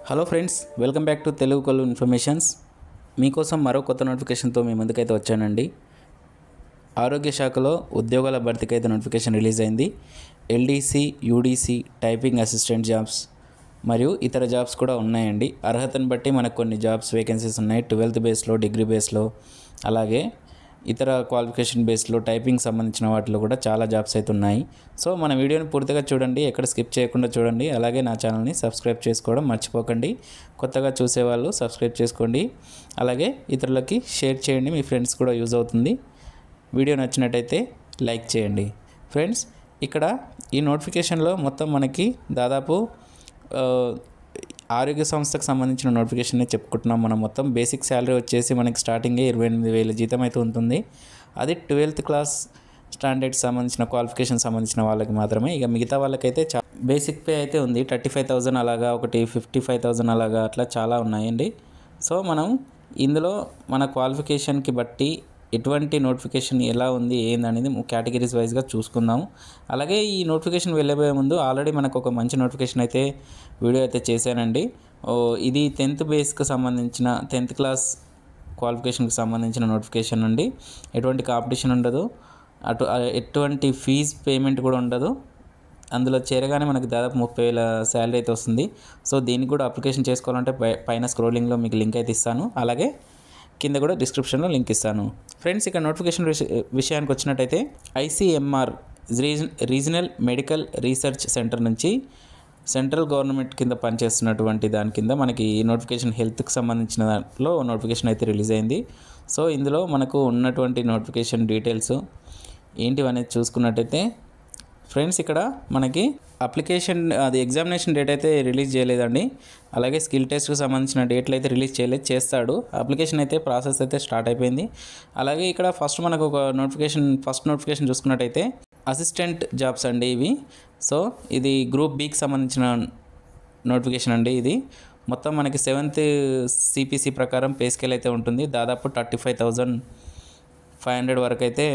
Hello friends, welcome back to Telugu కొలు informations. మీకోసం మరో కొత్త నోటిఫికేషన్తో మీ ముందుకైతే వచ్చానండి. ఆరోగ్య శాఖలో ఉద్యోగాల భర్తీకి అయితే నోటిఫికేషన్ రిలీజ్ అయింది. LDC, UDC, typing assistant jobs మరియు ఇతర జాబ్స్ కూడా ఉన్నాయండి. అర్హతను బట్టి మనకు కొన్ని జాబ్స్ వేకెన్సీస్ ఉన్నాయి. 12th బేస్లో, డిగ్రీ బేస్లో, అలాగే ఇతర క్వాలిఫికేషన్ బేస్లో టైపింగ్ సంబంధించిన వాటిలో కూడా చాలా జాబ్స్ అయితే ఉన్నాయి. సో మన వీడియోని పూర్తిగా చూడండి, ఎక్కడ స్కిప్ చేయకుండా చూడండి. అలాగే నా ఛానల్ని సబ్స్క్రైబ్ చేసుకోవడం మర్చిపోకండి. కొత్తగా చూసేవాళ్ళు సబ్స్క్రైబ్ చేసుకోండి, అలాగే ఇతరులకి షేర్ చేయండి, మీ ఫ్రెండ్స్ కూడా యూజ్ అవుతుంది. వీడియో నచ్చినట్టయితే లైక్ చేయండి. ఫ్రెండ్స్, ఇక్కడ ఈ నోటిఫికేషన్లో మొత్తం మనకి దాదాపు ఆరోగ్య సంస్థకు సంబంధించిన నోటిఫికేషన్ చెప్పుకుంటున్నాం. మనం మొత్తం బేసిక్ శాలరీ వచ్చేసి మనకి స్టార్టింగే 28,000 జీతం అయితే ఉంటుంది. అది 12th క్లాస్ స్టాండర్డ్ సంబంధించిన క్వాలిఫికేషన్ సంబంధించిన వాళ్ళకి మాత్రమే. ఇక మిగతా వాళ్ళకైతే బేసిక్ పే అయితే ఉంది. 35,000 అలాగా, ఒకటి 55,000 అలాగా, అట్లా చాలా ఉన్నాయండి. సో మనం ఇందులో మన క్వాలిఫికేషన్కి బట్టి ఎటువంటి నోటిఫికేషన్ ఎలా ఉంది ఏందనేది కేటగిరీస్ వైజ్గా చూసుకుందాము. అలాగే ఈ నోటిఫికేషన్ వెళ్ళబోయే ముందు ఆల్రెడీ మనకు ఒక మంచి నోటిఫికేషన్ అయితే వీడియో అయితే చేశానండి. ఇది 10th బేస్కి సంబంధించిన 10th క్లాస్ క్వాలిఫికేషన్కి సంబంధించిన నోటిఫికేషన్ నుండి ఎటువంటి కాంపిటీషన్ ఉండదు, ఎటువంటి ఫీజ్ పేమెంట్ కూడా ఉండదు. అందులో చేరగానే మనకి దాదాపు 30,000 శాలరీ అయితే వస్తుంది. సో దీనికి కూడా అప్లికేషన్ చేసుకోవాలంటే పైన స్క్రోలింగ్లో మీకు లింక్ అయితే ఇస్తాను, అలాగే కింద కూడా డిస్క్రిప్షన్లో లింక్ ఇస్తాను. ఫ్రెండ్స్, ఇక నోటిఫికేషన్ విషయానికి వచ్చినట్టయితే ICMR regional medical research centre నుంచి సెంట్రల్ గవర్నమెంట్ కింద పనిచేస్తున్నటువంటి దాని కింద మనకి ఈ నోటిఫికేషన్ హెల్త్కి సంబంధించిన దాంట్లో నోటిఫికేషన్ అయితే రిలీజ్ అయింది. సో ఇందులో మనకు ఉన్నటువంటి నోటిఫికేషన్ డీటెయిల్స్ ఏంటివనేది చూసుకున్నట్టయితే ఫ్రెండ్స్, ఇక్కడ మనకి అప్లికేషన్ అది ఎగ్జామినేషన్ డేట్ అయితే రిలీజ్ చేయలేదండి. అలాగే స్కిల్ టెస్ట్కి సంబంధించిన డేట్లు అయితే రిలీజ్ చేస్తాడు. అప్లికేషన్ అయితే ప్రాసెస్ అయితే స్టార్ట్ అయిపోయింది. అలాగే ఇక్కడ ఫస్ట్ మనకు ఒక ఫస్ట్ నోటిఫికేషన్ చూసుకున్నట్టయితే అసిస్టెంట్ జాబ్స్ అండి ఇవి. సో ఇది గ్రూప్ బికి సంబంధించిన నోటిఫికేషన్ అండి. ఇది మొత్తం మనకి 7th CPC ప్రకారం పే స్కేల్ అయితే ఉంటుంది. దాదాపు 35,500 వరకు అయితే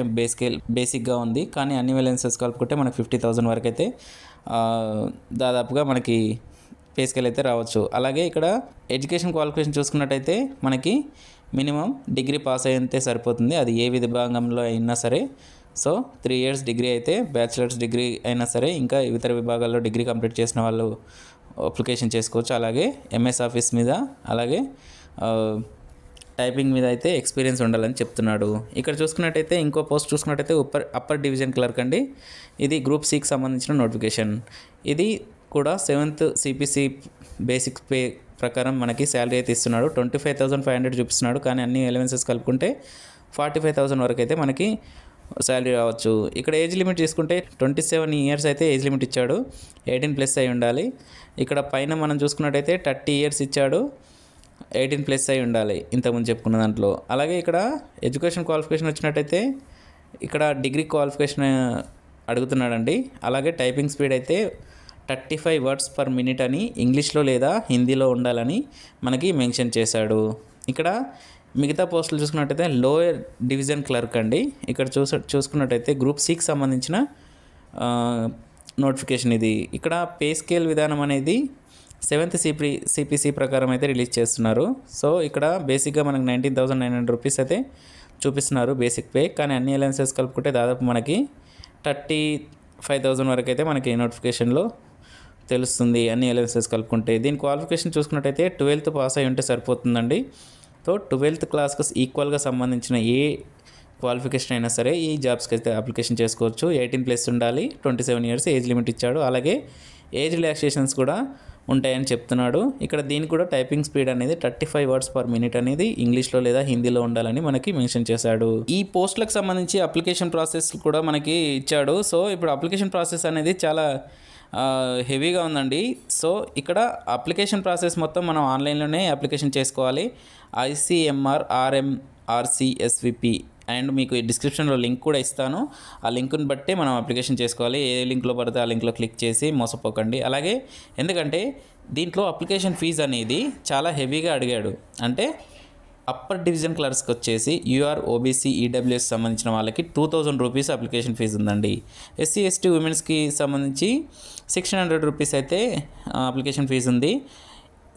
బేసిక్గా ఉంది. కానీ అన్ని వేలెన్సెస్ కలుపుకుంటే మనకి 50,000 వరకు అయితే దాదాపుగా మనకి పే స్కేల్ అయితే రావచ్చు. అలాగే ఇక్కడ ఎడ్యుకేషన్ క్వాలిఫికేషన్ చూసుకున్నట్టయితే మనకి మినిమం డిగ్రీ పాస్ అయితే సరిపోతుంది. అది ఏ విభాగంలో అయినా సరే. సో 3 years డిగ్రీ అయితే, బ్యాచిలర్స్ డిగ్రీ అయినా సరే, ఇంకా ఇతర విభాగాల్లో డిగ్రీ కంప్లీట్ చేసిన వాళ్ళు అప్లికేషన్ చేసుకోవచ్చు. అలాగే MS ఆఫీస్ మీద, అలాగే టైపింగ్ మీద అయితే ఎక్స్పీరియన్స్ ఉండాలని చెప్తున్నాడు. ఇక్కడ చూసుకున్నట్టయితే ఇంకో పోస్ట్ చూసుకున్నట్టయితే అప్పర్ డివిజన్ క్లర్క్ అండి. ఇది గ్రూప్ Cకి సంబంధించిన నోటిఫికేషన్. ఇది కూడా 7th CPC బేసిక్ పే ప్రకారం మనకి శాలరీ అయితే ఇస్తున్నాడు. 25,500 చూపిస్తున్నాడు, కానీ అన్ని ఎలవెన్సెస్ కలుపుకుంటే 45,000 వరకు అయితే మనకి శాలరీ రావచ్చు. ఇక్కడ ఏజ్ లిమిట్ తీసుకుంటే 27 years అయితే ఏజ్ లిమిట్ ఇచ్చాడు. 18+ అయి ఉండాలి. ఇక్కడ పైన మనం చూసుకున్నట్టయితే 30 years ఇచ్చాడు. 18+ అయి ఉండాలి ఇంతకుముందు చెప్పుకున్న దాంట్లో. అలాగే ఇక్కడ ఎడ్యుకేషన్ క్వాలిఫికేషన్ వచ్చినట్టయితే ఇక్కడ డిగ్రీ క్వాలిఫికేషన్ అడుగుతున్నాడండి. అలాగే టైపింగ్ స్పీడ్ అయితే 35 words per minute అని ఇంగ్లీష్లో లేదా హిందీలో ఉండాలని మనకి మెన్షన్ చేశాడు. ఇక్కడ మిగతా పోస్టులు చూసుకున్నట్టయితే లోయర్ డివిజన్ క్లర్క్ అండి. ఇక్కడ చూసుకున్నట్టయితే గ్రూప్ Cకి సంబంధించిన నోటిఫికేషన్ ఇది. ఇక్కడ పే స్కేల్ విధానం అనేది 7th CPC ప్రకారం అయితే రిలీజ్ చేస్తున్నారు. సో ఇక్కడ బేసిక్గా మనకి 19,900 రూపీస్ అయితే చూపిస్తున్నారు బేసిక్ పే, కానీ అన్ని అలవెన్సెస్ కలుపుకుంటే దాదాపు మనకి 35,000 వరకు అయితే మనకి నోటిఫికేషన్లో తెలుస్తుంది, అన్ని అలవెన్సెస్ కలుపుకుంటే. దీని క్వాలిఫికేషన్ చూసుకున్నట్టయితే 12th పాస్ అయి ఉంటే సరిపోతుందండి. సో 12th క్లాస్కి ఈక్వల్గా సంబంధించిన ఏ క్వాలిఫికేషన్ అయినా సరే ఈ జాబ్స్కి అయితే అప్లికేషన్ చేసుకోవచ్చు. 18+ ఉండాలి, 27 years ఏజ్ లిమిట్ ఇచ్చాడు. అలాగే ఏజ్ రిలాక్సేషన్స్ కూడా ఉంటాయని చెప్తున్నాడు. ఇక్కడ దీనికి కూడా టైపింగ్ స్పీడ్ అనేది 35 words per minute అనేది ఇంగ్లీష్లో లేదా హిందీలో ఉండాలని మనకి మెన్షన్ చేశాడు. ఈ పోస్టులకు సంబంధించి అప్లికేషన్ ప్రాసెస్ కూడా మనకి ఇచ్చాడు. సో ఇప్పుడు అప్లికేషన్ ప్రాసెస్ అనేది చాలా హెవీగా ఉందండి. సో ఇక్కడ అప్లికేషన్ ప్రాసెస్ మొత్తం మనం ఆన్లైన్లోనే అప్లికేషన్ చేసుకోవాలి. ICMR RMRCSVP అండ్ మీకు డిస్క్రిప్షన్లో లింక్ కూడా ఇస్తాను. ఆ లింక్ని బట్టే మనం అప్లికేషన్ చేసుకోవాలి. ఏ లింక్లో పడితే ఆ లింక్లో క్లిక్ చేసి మోసపోకండి. అలాగే ఎందుకంటే దీంట్లో అప్లికేషన్ ఫీజు అనేది చాలా హెవీగా అడిగాడు. అంటే అప్పర్ డివిజన్ క్లర్క్స్కి వచ్చేసి UR OBC EWS సంబంధించిన వాళ్ళకి 2,000 రూపీస్ అప్లికేషన్ ఫీజు ఉందండి. SC ST ఉమెన్స్కి సంబంధించి 1,600 రూపీస్ అయితే అప్లికేషన్ ఫీజు ఉంది.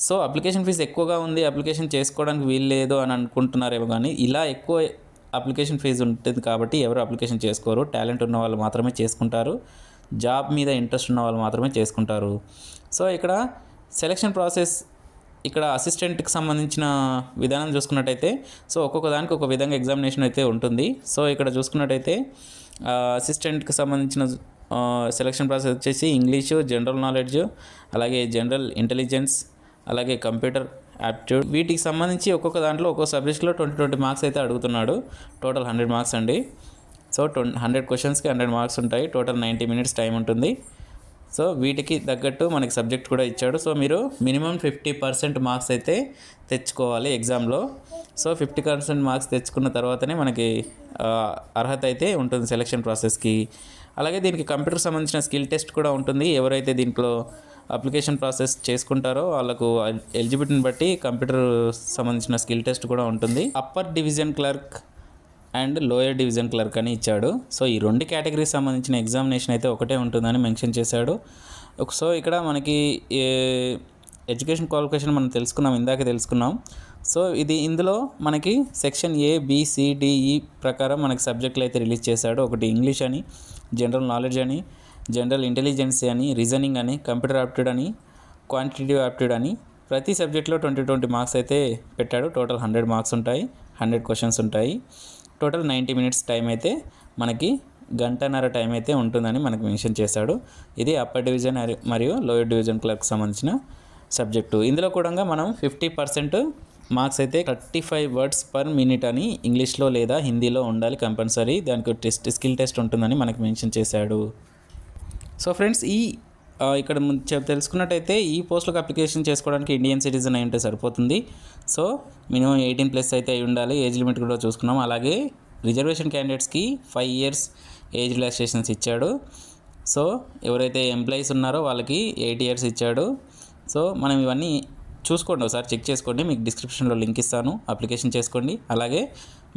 సో అప్లికేషన్ ఫీజు ఎక్కువగా ఉంది, అప్లికేషన్ చేసుకోవడానికి వీలు లేదు అని అనుకుంటున్నారేమో, కానీ ఇలా ఎక్కువ అప్లికేషన్ ఫీజు ఉంటుంది కాబట్టి ఎవరు అప్లికేషన్ చేసుకోరు. టాలెంట్ ఉన్న వాళ్ళు మాత్రమే చేసుకుంటారు, జాబ్ మీద ఇంట్రెస్ట్ ఉన్న వాళ్ళు మాత్రమే చేసుకుంటారు. సో ఇక్కడ సెలక్షన్ ప్రాసెస్, ఇక్కడ అసిస్టెంట్కి సంబంధించిన విధానం చూసుకున్నట్టయితే, సో ఒక్కొక్క దానికి ఒక విధంగా ఎగ్జామినేషన్ అయితే ఉంటుంది. సో ఇక్కడ చూసుకున్నట్టయితే అసిస్టెంట్కి సంబంధించిన సెలక్షన్ ప్రాసెస్ వచ్చేసి ఇంగ్లీషు, జనరల్ నాలెడ్జ్, అలాగే జనరల్ ఇంటెలిజెన్స్, అలాగే కంప్యూటర్ యాప్టిట్యూడ్, వీటికి సంబంధించి ఒక్కొక్క దాంట్లో ఒక్కొక్క సబ్జెక్ట్లో 20 మార్క్స్ అయితే అడుగుతున్నాడు. టోటల్ 100 మార్క్స్ అండి. సో 100 క్వశ్చన్స్కి 100 మార్క్స్ ఉంటాయి. టోటల్ 90 మినిట్స్ టైం ఉంటుంది. సో వీటికి తగ్గట్టు మనకి సబ్జెక్ట్ కూడా ఇచ్చాడు. సో మీరు మినిమం 50% మార్క్స్ అయితే తెచ్చుకోవాలి ఎగ్జామ్లో. సో 50% మార్క్స్ తెచ్చుకున్న తర్వాతనే మనకి అర్హత అయితే ఉంటుంది సెలక్షన్ ప్రాసెస్కి. అలాగే దీనికి కంప్యూటర్కి సంబంధించిన స్కిల్ టెస్ట్ కూడా ఉంటుంది. ఎవరైతే దీంట్లో అప్లికేషన్ ప్రాసెస్ చేసుకుంటారో వాళ్ళకు ఎలిజిబిలిటీని బట్టి కంప్యూటర్ సంబంధించిన స్కిల్ టెస్ట్ కూడా ఉంటుంది. Upper division clerk and lower division clerk అని ఇచ్చాడు. సో ఈ 2 కేటగిరీకి సంబంధించిన ఎగ్జామినేషన్ అయితే ఒకటే ఉంటుందని మెన్షన్ చేశాడు. సో ఇక్కడ మనకి ఎడ్యుకేషన్ క్వాలిఫికేషన్ మనం ఇందాకే తెలుసుకున్నాం. సో ఇందులో మనకి సెక్షన్ ABCDE ప్రకారం మనకి సబ్జెక్టులు అయితే రిలీజ్ చేశాడు. ఒకటి ఇంగ్లీష్ అని, జనరల్ నాలెడ్జ్ అని, జనరల్ ఇంటెలిజెన్స్ అని, రీజనింగ్ అని, కంప్యూటర్ యాప్టిట్యూడ్ అని, క్వాంటిటేటివ్ యాప్టిట్యూడ్ అని, ప్రతి సబ్జెక్ట్లో 20 మార్క్స్ అయితే పెట్టాడు. టోటల్ 100 మార్క్స్ ఉంటాయి, 100 క్వశ్చన్స్ ఉంటాయి. టోటల్ 90 మినిట్స్ టైం అయితే మనకి గంటన్నర టైం అయితే ఉంటుందని మనకు మెన్షన్ చేశాడు. ఇది అప్పర్ డివిజన్ మరియు లోయర్ డివిజన్ క్లర్క్ సంబంధించిన సబ్జెక్టు. ఇందులో కూడా మనం 50% మార్క్స్ అయితే 35 వర్డ్స్ పర్ మినిట్ అని ఇంగ్లీష్లో లేదా హిందీలో ఉండాలి కంపల్సరీ. దానికి స్కిల్ టెస్ట్ ఉంటుందని మనకు మెన్షన్ చేశాడు. సో ఫ్రెండ్స్, ఇక్కడ తెలుసుకున్నట్టయితే ఈ పోస్టులకు అప్లికేషన్ చేసుకోవడానికి ఇండియన్ సిటిజన్ అయి ఉంటే సరిపోతుంది. సో మినిమం 18+ అయితే అయి ఉండాలి. ఏజ్ లిమిట్ కూడా చూసుకున్నాం. అలాగే రిజర్వేషన్ క్యాండిడేట్స్కి 5 years ఏజ్ రిలాక్సేషన్స్ ఇచ్చాడు. సో ఎవరైతే ఎంప్లాయీస్ ఉన్నారో వాళ్ళకి 8 years ఇచ్చాడు. సో మనం ఇవన్నీ చూసుకోండి, ఒకసారి చెక్ చేసుకోండి. మీకు డిస్క్రిప్షన్లో లింక్ ఇస్తాను, అప్లికేషన్ చేసుకోండి. అలాగే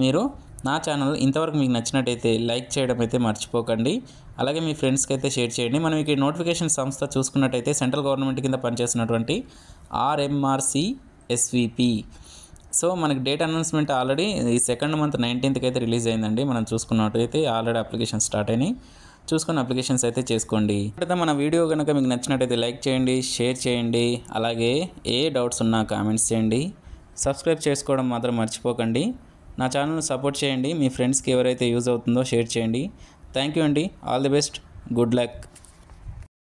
మీరు నా ఛానల్ ఇంతవరకు మీకు నచ్చినట్టయితే లైక్ చేయడం అయితే మర్చిపోకండి. అలాగే మీ ఫ్రెండ్స్కి అయితే షేర్ చేయండి. మనం ఈ నోటిఫికేషన్ సంస్థ చూసుకున్నట్టయితే సెంట్రల్ గవర్నమెంట్ కింద పనిచేస్తున్నటువంటి RMRCSVP. సో మనకి డేట్ అనౌన్స్మెంట్ ఆల్రెడీ ఈ 2nd month 19th అయితే రిలీజ్ అయిందండి. మనం చూసుకున్నట్టయితే ఆల్రెడీ అప్లికేషన్ స్టార్ట్ అయినాయి. చూసుకుని అప్లికేషన్స్ అయితే చేసుకోండి. అయితే మన వీడియో కనుక మీకు నచ్చినట్టయితే లైక్ చేయండి, షేర్ చేయండి. అలాగే ఏ డౌట్స్ ఉన్నా కామెంట్స్ చేయండి. సబ్స్క్రైబ్ చేసుకోవడం మాత్రం మర్చిపోకండి. నా ఛానల్ని సపోర్ట్ చేయండి. మీ ఫ్రెండ్స్కి ఎవరైతే యూజ్ అవుతుందో షేర్ చేయండి. థ్యాంక్ యూ అండి. All the best. Good luck.